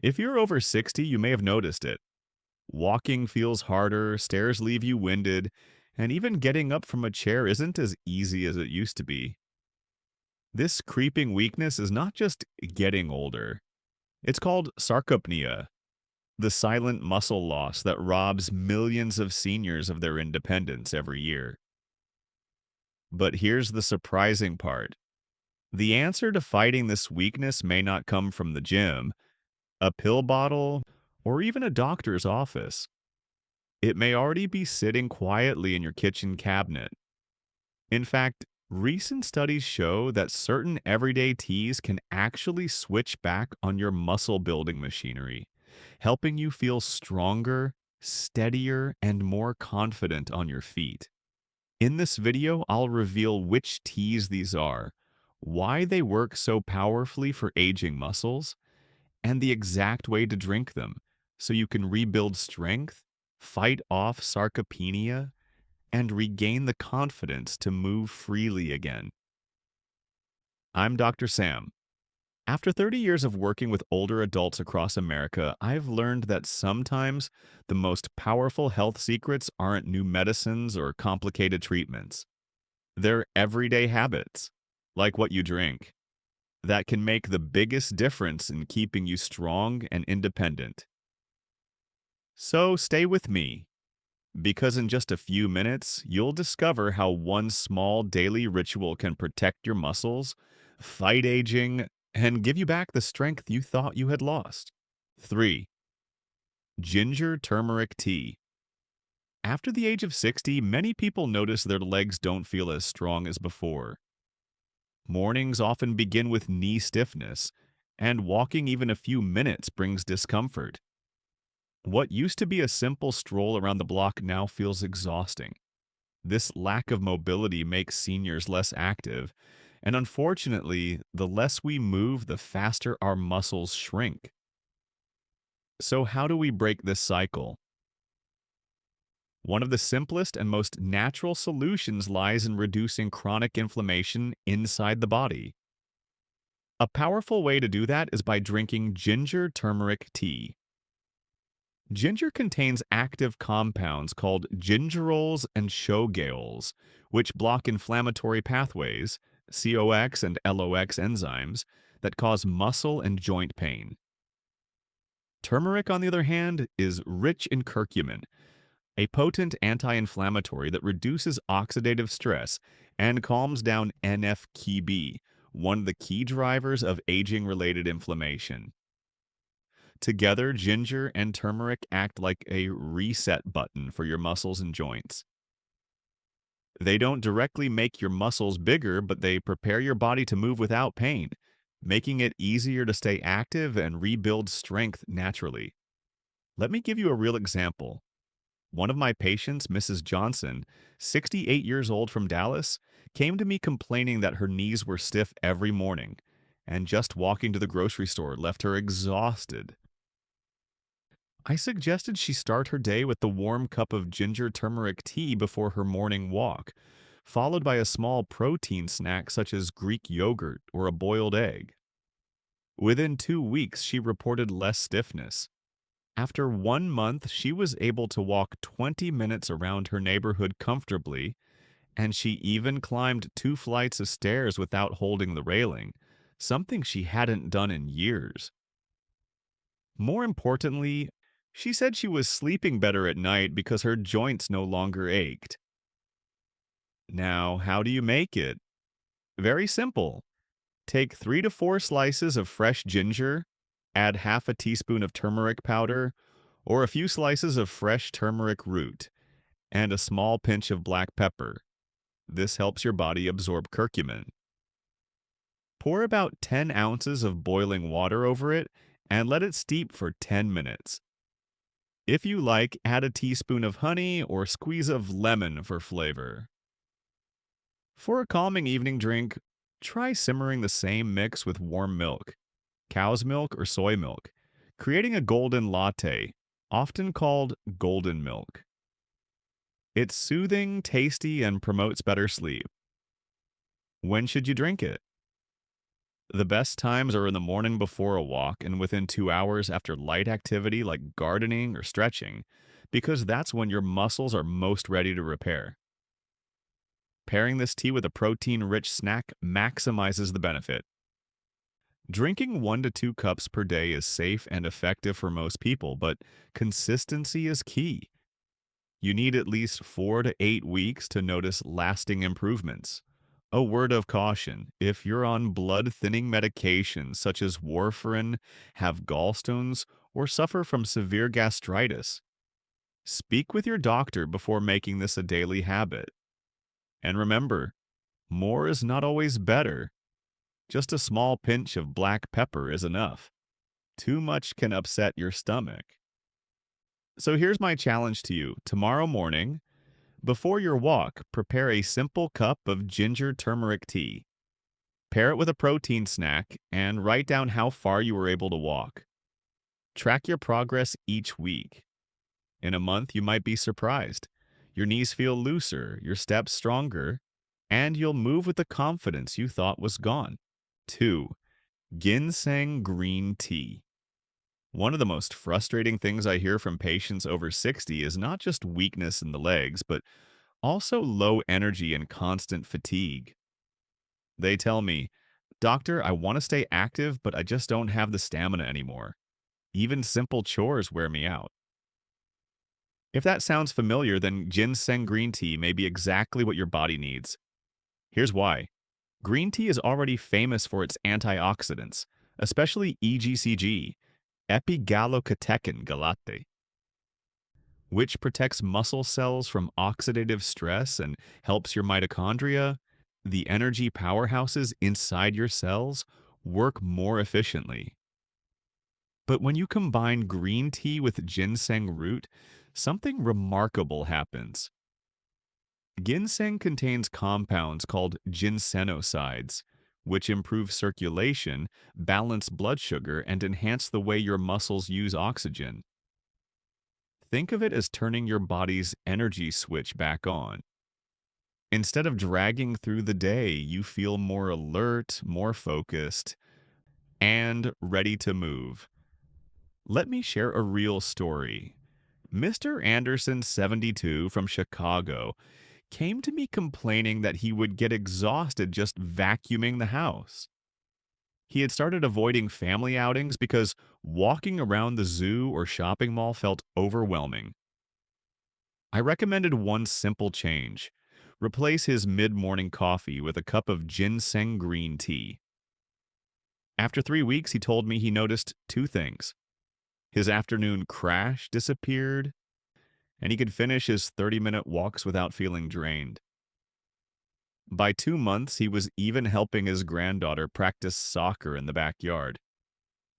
If you're over 60, you may have noticed it. Walking feels harder, stairs leave you winded, and even getting up from a chair isn't as easy as it used to be. This creeping weakness is not just getting older. It's called sarcopenia, the silent muscle loss that robs millions of seniors of their independence every year. But here's the surprising part. The answer to fighting this weakness may not come from the gym, a pill bottle, or even a doctor's office. It may already be sitting quietly in your kitchen cabinet. In fact, recent studies show that certain everyday teas can actually switch back on your muscle building machinery, helping you feel stronger, steadier, and more confident on your feet. In this video, I'll reveal which teas these are, why they work so powerfully for aging muscles, and the exact way to drink them so you can rebuild strength, fight off sarcopenia, and regain the confidence to move freely again. I'm Dr. Sam. After 30 years of working with older adults across America, I've learned that sometimes the most powerful health secrets aren't new medicines or complicated treatments. They're everyday habits, like what you drink, that can make the biggest difference in keeping you strong and independent. So stay with me, because in just a few minutes, you'll discover how one small daily ritual can protect your muscles, fight aging, and give you back the strength you thought you had lost. 3. Ginger turmeric tea. After the age of 60, many people notice their legs don't feel as strong as before. Mornings often begin with knee stiffness, and walking even a few minutes brings discomfort. What used to be a simple stroll around the block now feels exhausting. This lack of mobility makes seniors less active, and unfortunately, the less we move, the faster our muscles shrink. So, how do we break this cycle? One of the simplest and most natural solutions lies in reducing chronic inflammation inside the body. A powerful way to do that is by drinking ginger turmeric tea. Ginger contains active compounds called gingerols and shogaols, which block inflammatory pathways, COX and LOX enzymes, that cause muscle and joint pain. Turmeric, on the other hand, is rich in curcumin, a potent anti-inflammatory that reduces oxidative stress and calms down NF-κB, one of the key drivers of aging-related inflammation. Together, ginger and turmeric act like a reset button for your muscles and joints. They don't directly make your muscles bigger, but they prepare your body to move without pain, making it easier to stay active and rebuild strength naturally. Let me give you a real example. One of my patients, Mrs. Johnson, 68 years old from Dallas, came to me complaining that her knees were stiff every morning, and just walking to the grocery store left her exhausted. I suggested she start her day with the warm cup of ginger turmeric tea before her morning walk, followed by a small protein snack such as Greek yogurt or a boiled egg. Within 2 weeks, she reported less stiffness. After 1 month, she was able to walk 20 minutes around her neighborhood comfortably, and she even climbed 2 flights of stairs without holding the railing, something she hadn't done in years. More importantly, she said she was sleeping better at night because her joints no longer ached. Now, how do you make it? Very simple. Take 3 to 4 slices of fresh ginger, add half a teaspoon of turmeric powder, or a few slices of fresh turmeric root, and a small pinch of black pepper. This helps your body absorb curcumin. Pour about 10 ounces of boiling water over it and let it steep for 10 minutes. If you like, add a teaspoon of honey or squeeze of lemon for flavor. For a calming evening drink, try simmering the same mix with warm milk, cow's milk or soy milk, creating a golden latte, often called golden milk. It's soothing, tasty, and promotes better sleep. When should you drink it? The best times are in the morning before a walk and within 2 hours after light activity like gardening or stretching, because that's when your muscles are most ready to repair. Pairing this tea with a protein rich snack maximizes the benefit. Drinking 1 to 2 cups per day is safe and effective for most people, but consistency is key. You need at least 4 to 8 weeks to notice lasting improvements. A word of caution: if you're on blood thinning medications such as warfarin, have gallstones, or suffer from severe gastritis, speak with your doctor before making this a daily habit. And remember, more is not always better. Just a small pinch of black pepper is enough. Too much can upset your stomach. So here's my challenge to you. Tomorrow morning, before your walk, prepare a simple cup of ginger turmeric tea. Pair it with a protein snack and write down how far you were able to walk. Track your progress each week. In a month, you might be surprised. Your knees feel looser, your steps stronger, and you'll move with the confidence you thought was gone. 2. Ginseng green tea. One of the most frustrating things I hear from patients over 60 is not just weakness in the legs, but also low energy and constant fatigue. They tell me, "Doctor, I want to stay active, but I just don't have the stamina anymore. Even simple chores wear me out." If that sounds familiar, then ginseng green tea may be exactly what your body needs. Here's why. Green tea is already famous for its antioxidants, especially EGCG, epigallocatechin galate, which protects muscle cells from oxidative stress and helps your mitochondria, the energy powerhouses inside your cells, work more efficiently. But when you combine green tea with ginseng root, something remarkable happens. Ginseng contains compounds called ginsenosides, which improve circulation, balance blood sugar, and enhance the way your muscles use oxygen. Think of it as turning your body's energy switch back on. Instead of dragging through the day, you feel more alert, more focused, and ready to move. Let me share a real story. Mr. Anderson, 72, from Chicago, came to me complaining that he would get exhausted just vacuuming the house. He had started avoiding family outings because walking around the zoo or shopping mall felt overwhelming. I recommended one simple change: replace his mid morning coffee with a cup of ginseng green tea. After 3 weeks, he told me he noticed two things. His afternoon crash disappeared, and he could finish his 30-minute walks without feeling drained. By 2 months, he was even helping his granddaughter practice soccer in the backyard.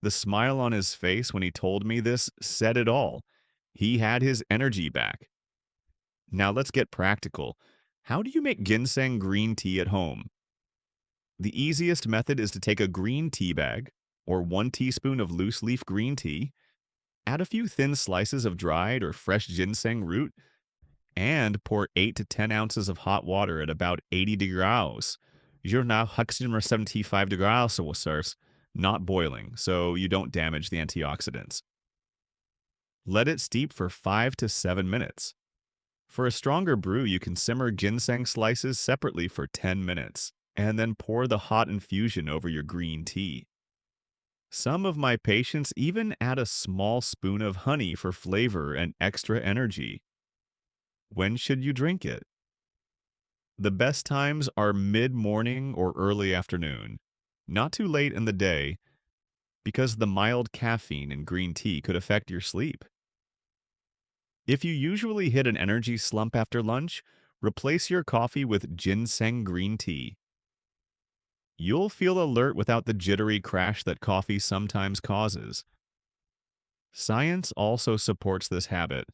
The smile on his face when he told me this said it all. He had his energy back. Now let's get practical. How do you make ginseng green tea at home? The easiest method is to take a green tea bag, or 1 teaspoon of loose leaf green tea, add a few thin slices of dried or fresh ginseng root, and pour 8 to 10 ounces of hot water at about 80 degrees. You're now 175 degrees Celsius, not boiling, so you don't damage the antioxidants. Let it steep for 5 to 7 minutes. For a stronger brew, you can simmer ginseng slices separately for 10 minutes, and then pour the hot infusion over your green tea. Some of my patients even add a small spoon of honey for flavor and extra energy. When should you drink it? The best times are mid-morning or early afternoon, not too late in the day, because the mild caffeine in green tea could affect your sleep. If you usually hit an energy slump after lunch, replace your coffee with ginseng green tea. You'll feel alert without the jittery crash that coffee sometimes causes. Science also supports this habit.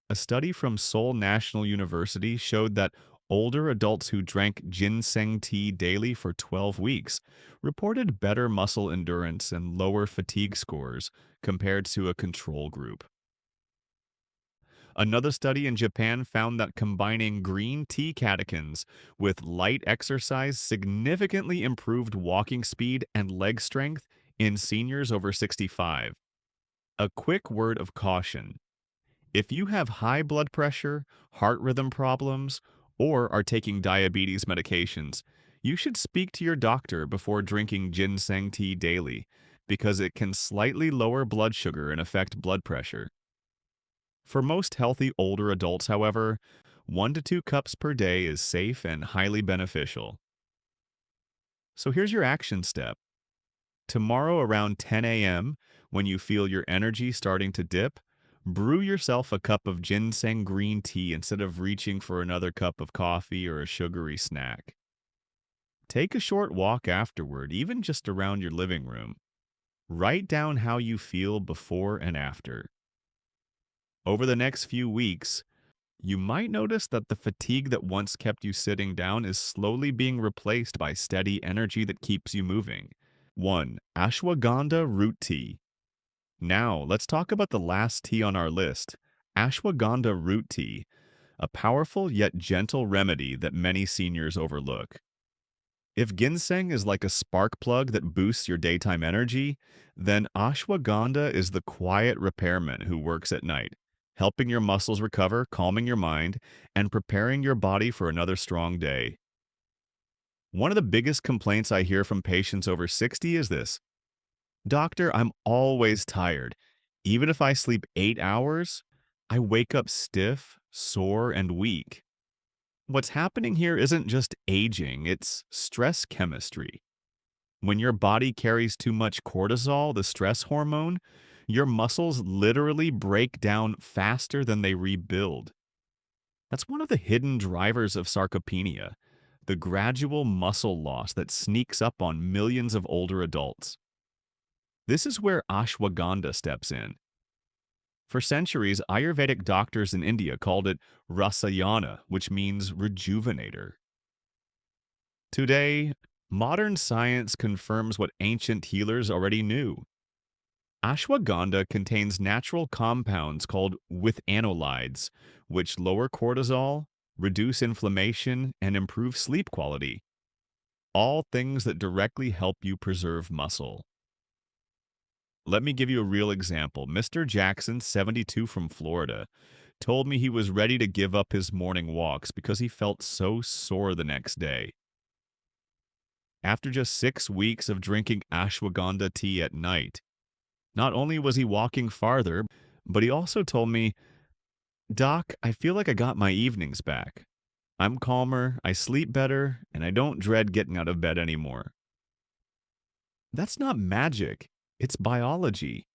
A study from Seoul National University showed that older adults who drank ginseng tea daily for 12 weeks reported better muscle endurance and lower fatigue scores compared to a control group. Another study in Japan found that combining green tea catechins with light exercise significantly improved walking speed and leg strength in seniors over 65. A quick word of caution. If you have high blood pressure, heart rhythm problems, or are taking diabetes medications, you should speak to your doctor before drinking ginseng tea daily because it can slightly lower blood sugar and affect blood pressure. For most healthy older adults, however, 1 to 2 cups per day is safe and highly beneficial. So here's your action step. Tomorrow around 10 a.m., when you feel your energy starting to dip, brew yourself a cup of ginseng green tea instead of reaching for another cup of coffee or a sugary snack. Take a short walk afterward, even just around your living room. Write down how you feel before and after. Over the next few weeks, you might notice that the fatigue that once kept you sitting down is slowly being replaced by steady energy that keeps you moving. 1. Ashwagandha root tea. Now, let's talk about the last tea on our list, ashwagandha root tea, a powerful yet gentle remedy that many seniors overlook. If ginseng is like a spark plug that boosts your daytime energy, then ashwagandha is the quiet repairman who works at night, helping your muscles recover, calming your mind, and preparing your body for another strong day. One of the biggest complaints I hear from patients over 60 is this: Doctor, I'm always tired. Even if I sleep 8 hours, I wake up stiff, sore, and weak. What's happening here isn't just aging, it's stress chemistry. When your body carries too much cortisol, the stress hormone, your muscles literally break down faster than they rebuild. That's one of the hidden drivers of sarcopenia, the gradual muscle loss that sneaks up on millions of older adults. This is where ashwagandha steps in. For centuries, Ayurvedic doctors in India called it rasayana, which means rejuvenator. Today, modern science confirms what ancient healers already knew. Ashwagandha contains natural compounds called withanolides, which lower cortisol, reduce inflammation, and improve sleep quality. All things that directly help you preserve muscle. Let me give you a real example. Mr. Jackson, 72 from Florida, told me he was ready to give up his morning walks because he felt so sore the next day. After just 6 weeks of drinking ashwagandha tea at night, not only was he walking farther, but he also told me, Doc, I feel like I got my evenings back. I'm calmer, I sleep better, and I don't dread getting out of bed anymore. That's not magic. It's biology.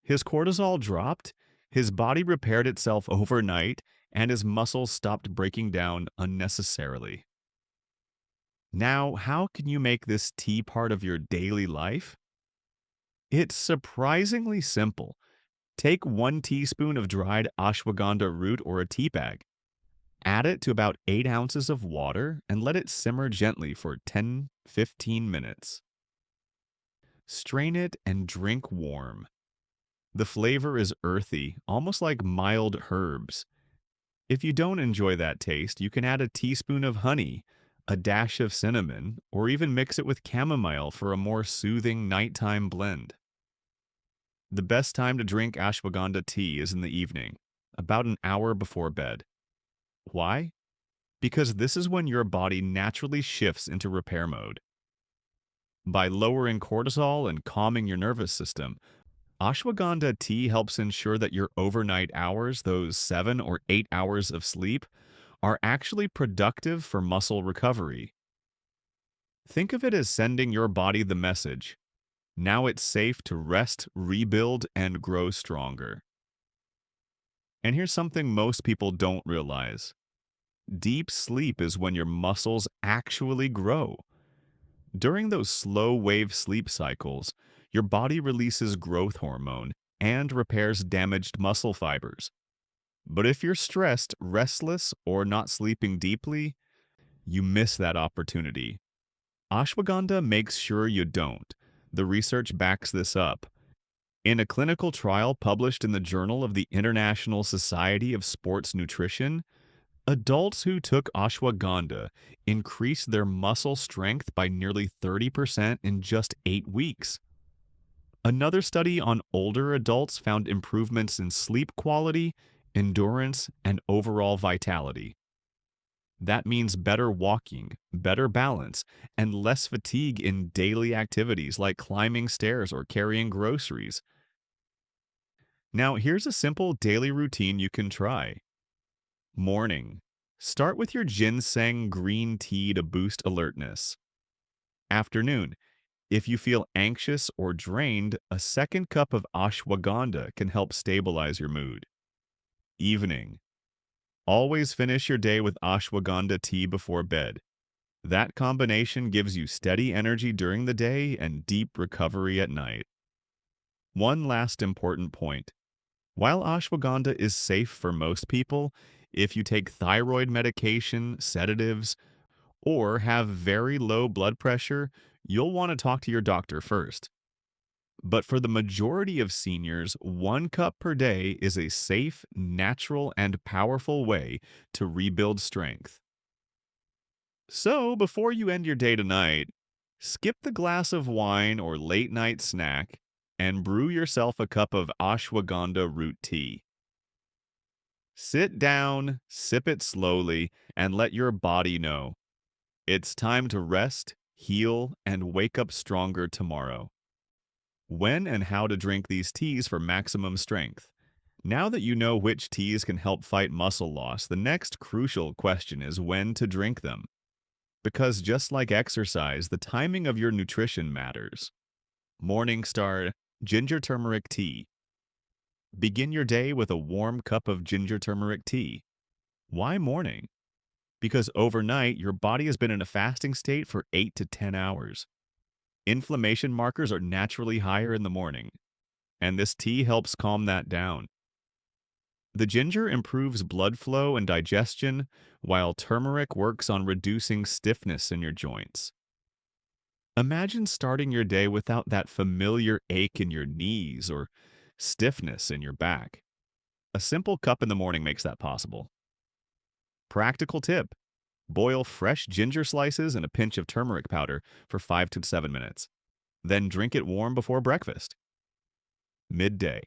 His cortisol dropped, his body repaired itself overnight, and his muscles stopped breaking down unnecessarily. Now, how can you make this tea part of your daily life? It's surprisingly simple. Take 1 teaspoon of dried ashwagandha root or a tea bag. Add it to about 8 ounces of water and let it simmer gently for 10-15 minutes. Strain it and drink warm. The flavor is earthy, almost like mild herbs. If you don't enjoy that taste, you can add a teaspoon of honey, a dash of cinnamon, or even mix it with chamomile for a more soothing nighttime blend. The best time to drink ashwagandha tea is in the evening, about an hour before bed. Why? Because this is when your body naturally shifts into repair mode. By lowering cortisol and calming your nervous system, ashwagandha tea helps ensure that your overnight hours, those 7 or 8 hours of sleep, are actually productive for muscle recovery. Think of it as sending your body the message: now it's safe to rest, rebuild, and grow stronger. And here's something most people don't realize. Deep sleep is when your muscles actually grow. During those slow wave sleep cycles, your body releases growth hormone and repairs damaged muscle fibers. But if you're stressed, restless, or not sleeping deeply, you miss that opportunity. Ashwagandha makes sure you don't. The research backs this up. In a clinical trial published in the Journal of the International Society of Sports Nutrition, adults who took ashwagandha increased their muscle strength by nearly 30% in just 8 weeks. Another study on older adults found improvements in sleep quality, endurance, and overall vitality. That means better walking, better balance, and less fatigue in daily activities like climbing stairs or carrying groceries. Now, here's a simple daily routine you can try. Morning. Start with your ginseng green tea to boost alertness. Afternoon. If you feel anxious or drained, a second cup of ashwagandha can help stabilize your mood. Evening. Always finish your day with ashwagandha tea before bed. That combination gives you steady energy during the day and deep recovery at night. One last important point. While ashwagandha is safe for most people, if you take thyroid medication, sedatives, or have very low blood pressure, you'll want to talk to your doctor first. But for the majority of seniors, 1 cup per day is a safe, natural, and powerful way to rebuild strength. So, before you end your day tonight, skip the glass of wine or late night snack and brew yourself a cup of ashwagandha root tea. Sit down, sip it slowly, and let your body know it's time to rest, heal, and wake up stronger tomorrow. When and how to drink these teas for maximum strength. Now that you know which teas can help fight muscle loss, the next crucial question is when to drink them. Because just like exercise, the timing of your nutrition matters. Morning Star Ginger Turmeric Tea. Begin your day with a warm cup of ginger turmeric tea. Why morning? Because overnight, your body has been in a fasting state for 8 to 10 hours. Inflammation markers are naturally higher in the morning, and this tea helps calm that down. The ginger improves blood flow and digestion, while turmeric works on reducing stiffness in your joints. Imagine starting your day without that familiar ache in your knees or stiffness in your back. A simple cup in the morning makes that possible. Practical tip. Boil fresh ginger slices and a pinch of turmeric powder for 5 to 7 minutes. Then drink it warm before breakfast. Midday.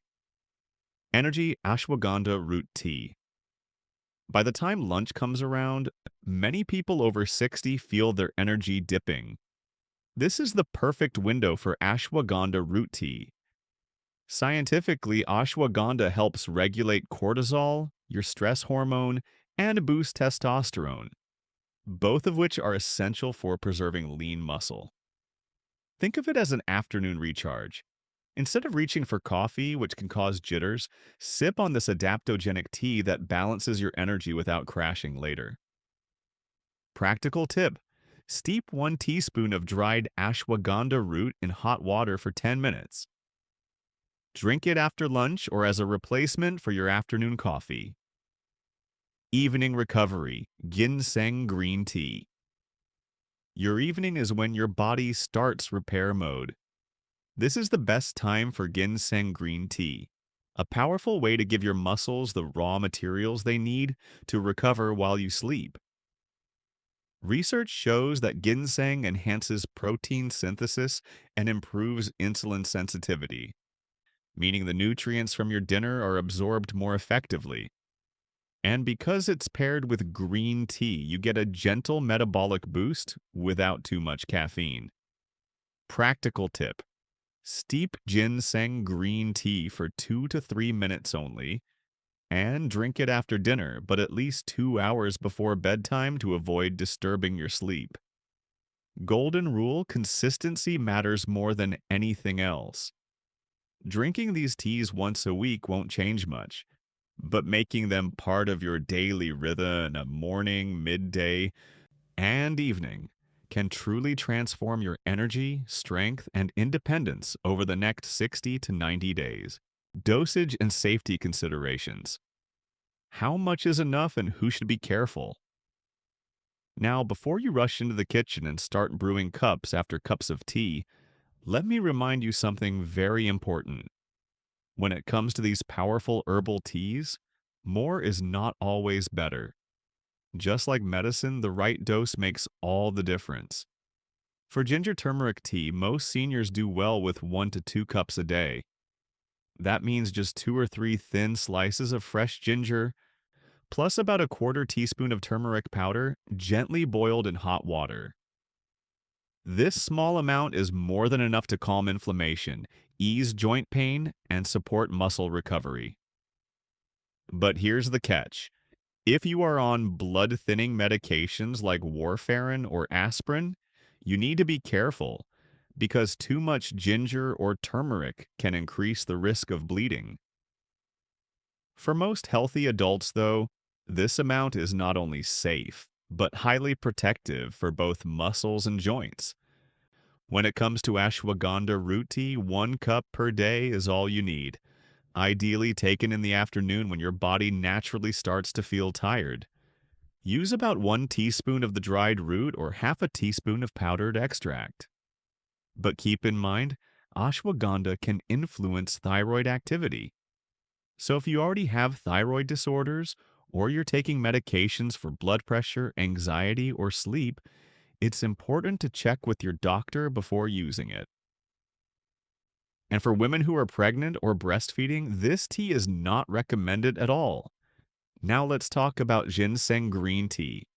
Energy ashwagandha root tea. By the time lunch comes around, many people over 60 feel their energy dipping. This is the perfect window for ashwagandha root tea. Scientifically, ashwagandha helps regulate cortisol, your stress hormone, and boost testosterone, both of which are essential for preserving lean muscle. Think of it as an afternoon recharge. Instead of reaching for coffee, which can cause jitters, sip on this adaptogenic tea that balances your energy without crashing later. Practical tip. Steep 1 teaspoon of dried ashwagandha root in hot water for 10 minutes. Drink it after lunch or as a replacement for your afternoon coffee. Evening recovery, ginseng green tea. Your evening is when your body starts repair mode. This is the best time for ginseng green tea, a powerful way to give your muscles the raw materials they need to recover while you sleep. Research shows that ginseng enhances protein synthesis and improves insulin sensitivity, meaning the nutrients from your dinner are absorbed more effectively. And because it's paired with green tea, you get a gentle metabolic boost without too much caffeine. Practical tip. Steep ginseng green tea for 2 to 3 minutes only, and drink it after dinner, but at least 2 hours before bedtime to avoid disturbing your sleep. Golden rule: consistency matters more than anything else. Drinking these teas once a week won't change much, but making them part of your daily rhythm in morning, midday, and evening can truly transform your energy, strength, and independence over the next 60 to 90 days. Dosage and safety considerations. How much is enough and who should be careful? Now, before you rush into the kitchen and start brewing cups after cups of tea, let me remind you something very important. When it comes to these powerful herbal teas, more is not always better. Just like medicine, the right dose makes all the difference. For ginger turmeric tea, most seniors do well with 1 to 2 cups a day. That means just 2 or 3 thin slices of fresh ginger, plus about a quarter teaspoon of turmeric powder, gently boiled in hot water. This small amount is more than enough to calm inflammation, ease joint pain, and support muscle recovery. But here's the catch. If you are on blood-thinning medications like warfarin or aspirin, you need to be careful because too much ginger or turmeric can increase the risk of bleeding. For most healthy adults, though, this amount is not only safe, but highly protective for both muscles and joints. When it comes to ashwagandha root tea, 1 cup per day is all you need, ideally taken in the afternoon when your body naturally starts to feel tired. Use about 1 teaspoon of the dried root or half a teaspoon of powdered extract. But keep in mind, ashwagandha can influence thyroid activity. So if you already have thyroid disorders or you're taking medications for blood pressure, anxiety, or sleep, it's important to check with your doctor before using it. And for women who are pregnant or breastfeeding, this tea is not recommended at all. Now let's talk about ginseng green tea.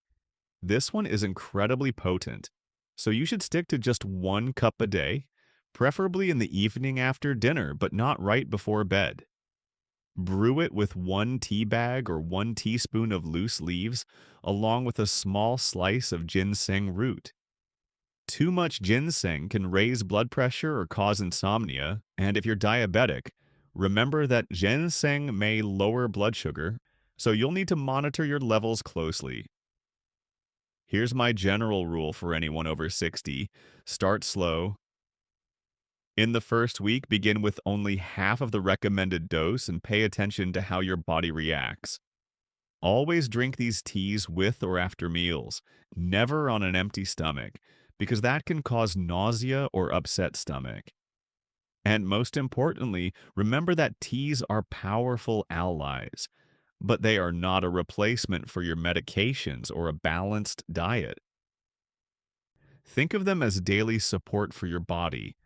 This one is incredibly potent, so you should stick to just 1 cup a day, preferably in the evening after dinner, but not right before bed. Brew it with 1 tea bag or 1 teaspoon of loose leaves, along with a small slice of ginseng root. Too much ginseng can raise blood pressure or cause insomnia, and if you're diabetic, remember that ginseng may lower blood sugar, so you'll need to monitor your levels closely. Here's my general rule for anyone over 60. Start slow. In the first week, begin with only half of the recommended dose and pay attention to how your body reacts. Always drink these teas with or after meals, never on an empty stomach, because that can cause nausea or upset stomach. And most importantly, remember that teas are powerful allies, but they are not a replacement for your medications or a balanced diet. Think of them as daily support for your body.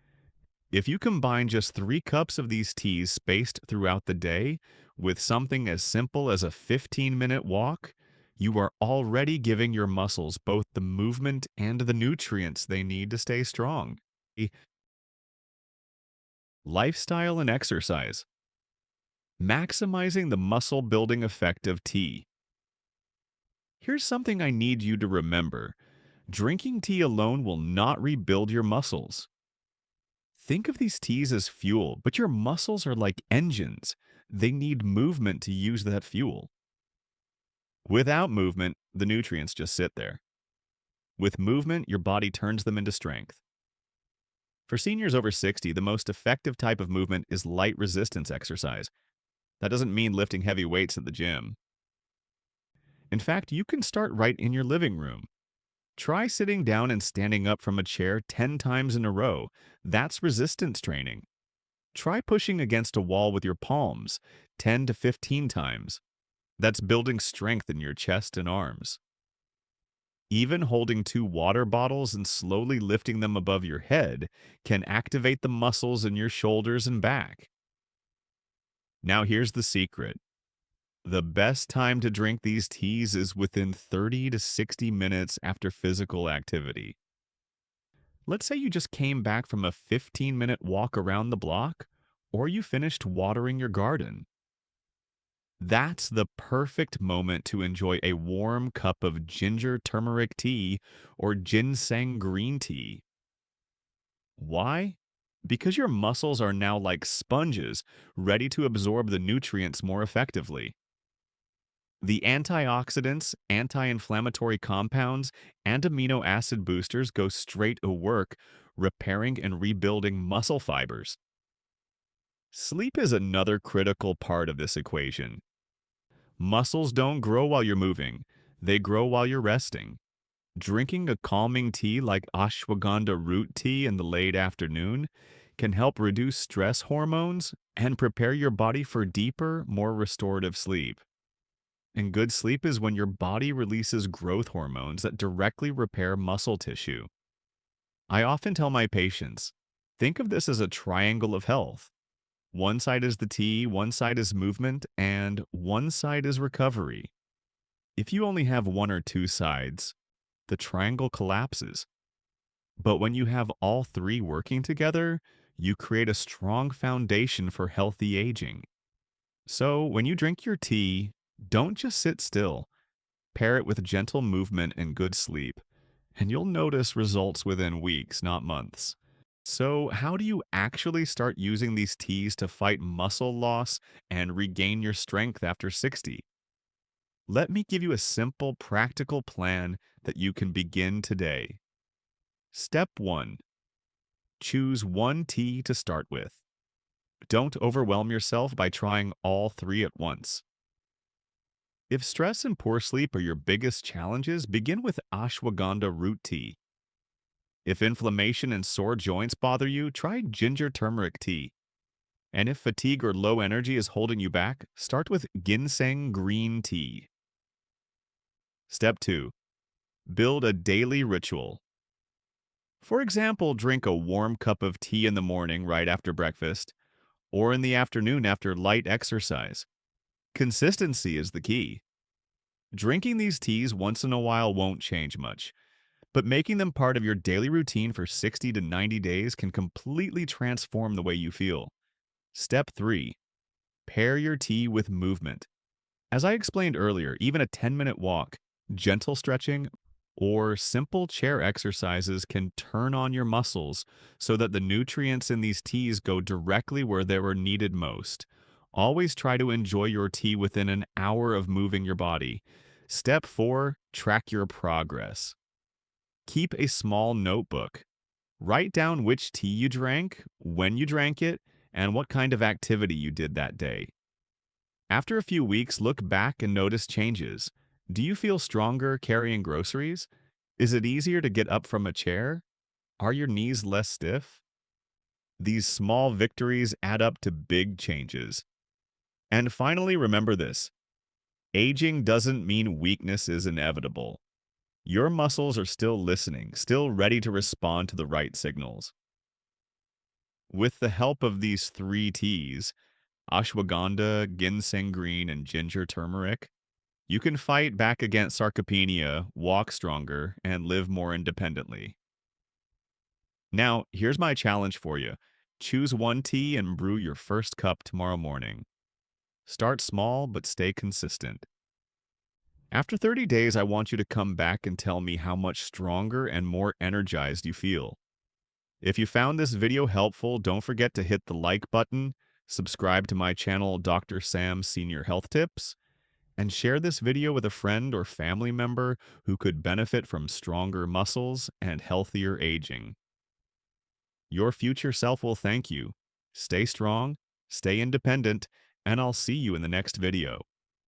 If you combine just 3 cups of these teas spaced throughout the day with something as simple as a 15-minute walk, you are already giving your muscles both the movement and the nutrients they need to stay strong. Lifestyle and exercise. Maximizing the muscle building effect of tea. Here's something I need you to remember. Drinking tea alone will not rebuild your muscles. Think of these teas as fuel, but your muscles are like engines. They need movement to use that fuel. Without movement, the nutrients just sit there. With movement, your body turns them into strength. For seniors over 60, the most effective type of movement is light resistance exercise. That doesn't mean lifting heavy weights at the gym. In fact, you can start right in your living room. Try sitting down and standing up from a chair 10 times in a row. That's resistance training. Try pushing against a wall with your palms 10 to 15 times. That's building strength in your chest and arms. Even holding 2 water bottles and slowly lifting them above your head can activate the muscles in your shoulders and back. Now here's the secret. The best time to drink these teas is within 30 to 60 minutes after physical activity. Let's say you just came back from a 15-minute walk around the block, or you finished watering your garden. That's the perfect moment to enjoy a warm cup of ginger turmeric tea or ginseng green tea. Why? Because your muscles are now like sponges, ready to absorb the nutrients more effectively. The antioxidants, anti-inflammatory compounds, and amino acid boosters go straight to work, repairing and rebuilding muscle fibers. Sleep is another critical part of this equation. Muscles don't grow while you're moving, they grow while you're resting. Drinking a calming tea like ashwagandha root tea in the late afternoon can help reduce stress hormones and prepare your body for deeper, more restorative sleep. And good sleep is when your body releases growth hormones that directly repair muscle tissue. I often tell my patients, think of this as a triangle of health. One side is the tea, one side is movement, and one side is recovery. If you only have one or two sides, the triangle collapses. But when you have all three working together, you create a strong foundation for healthy aging. So when you drink your tea, don't just sit still. Pair it with gentle movement and good sleep, and you'll notice results within weeks, not months. So, how do you actually start using these teas to fight muscle loss and regain your strength after 60? Let me give you a simple, practical plan that you can begin today. Step 1. Choose one tea to start with. Don't overwhelm yourself by trying all three at once. If stress and poor sleep are your biggest challenges, begin with ashwagandha root tea. If inflammation and sore joints bother you, try ginger turmeric tea. And if fatigue or low energy is holding you back, start with ginseng green tea. Step 2. Build a daily ritual. For example, drink a warm cup of tea in the morning right after breakfast, or in the afternoon after light exercise. Consistency is the key. Drinking these teas once in a while won't change much, but making them part of your daily routine for 60 to 90 days can completely transform the way you feel. Step 3. Pair your tea with movement. As I explained earlier, even a 10-minute walk, gentle stretching, or simple chair exercises can turn on your muscles so that the nutrients in these teas go directly where they were needed most. Always try to enjoy your tea within an hour of moving your body. Step 4. Track your progress. Keep a small notebook. Write down which tea you drank, when you drank it, and what kind of activity you did that day. After a few weeks, look back and notice changes. Do you feel stronger carrying groceries? Is it easier to get up from a chair? Are your knees less stiff? These small victories add up to big changes. And finally, remember this. Aging doesn't mean weakness is inevitable. Your muscles are still listening, still ready to respond to the right signals. With the help of these three teas, ashwagandha, ginseng green, and ginger turmeric, you can fight back against sarcopenia, walk stronger, and live more independently. Now, here's my challenge for you. Choose one tea and brew your first cup tomorrow morning. Start small, but stay consistent. After 30 days, I want you to come back and tell me how much stronger and more energized you feel. If you found this video helpful, don't forget to hit the like button, subscribe to my channel, Dr. Sam's Senior Health Tips, and share this video with a friend or family member who could benefit from stronger muscles and healthier aging. Your future self will thank you. Stay strong, stay independent, and I'll see you in the next video.